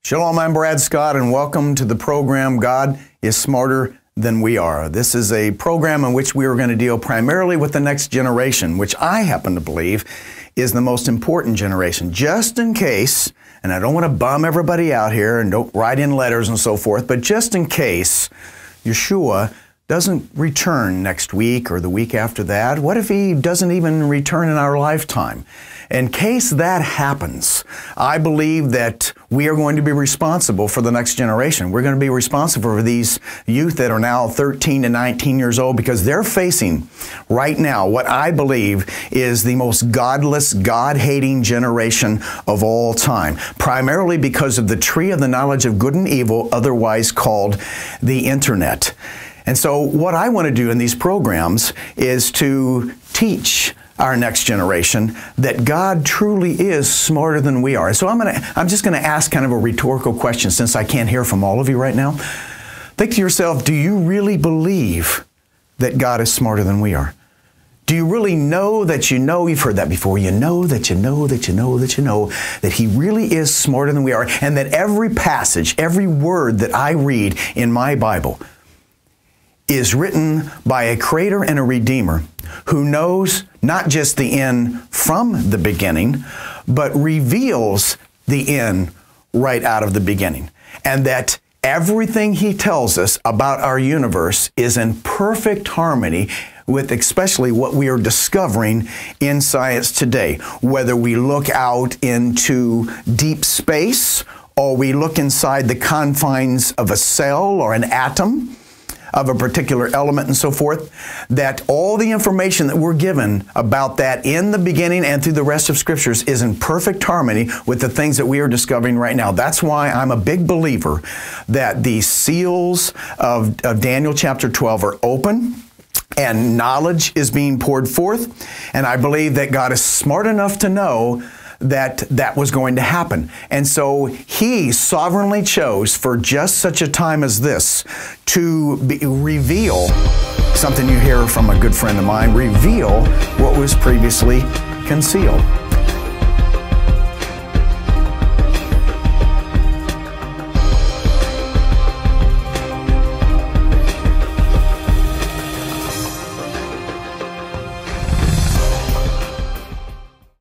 Shalom, I'm Brad Scott, and welcome to the program God is Smarter Than We Are. This is a program in which we are going to deal primarily with the next generation, which I happen to believe is the most important generation. Just in case, and I don't want to bum everybody out here and don't write in letters and so forth, but just in case Yeshua doesn't return next week or the week after that, what if he doesn't even return in our lifetime? In case that happens, I believe that we are going to be responsible for the next generation. We're going to be responsible for these youth that are now 13 to 19 years old, because they're facing right now what I believe is the most godless, God-hating generation of all time, primarily because of the tree of the knowledge of good and evil, otherwise called the internet. And so what I want to do in these programs is to teach our next generation that God truly is smarter than we are. So I'm just going to ask kind of a rhetorical question, since I can't hear from all of you right now. Think to yourself, do you really believe that God is smarter than we are? Do you really know that you know, you've heard that before, you know that you know that you know that you know that He really is smarter than we are, and that every passage, every word that I read in my Bible is written by a creator and a redeemer who knows not just the end from the beginning, but reveals the end right out of the beginning. And that everything He tells us about our universe is in perfect harmony with especially what we are discovering in science today. Whether we look out into deep space, or we look inside the confines of a cell or an atom of a particular element and so forth, that all the information that we're given about that in the beginning and through the rest of Scriptures is in perfect harmony with the things that we are discovering right now. That's why I'm a big believer that the seals of Daniel chapter 12 are open, and knowledge is being poured forth, and I believe that God is smart enough to know that that was going to happen. And so He sovereignly chose for just such a time as this to reveal something you hear from a good friend of mine, reveal what was previously concealed.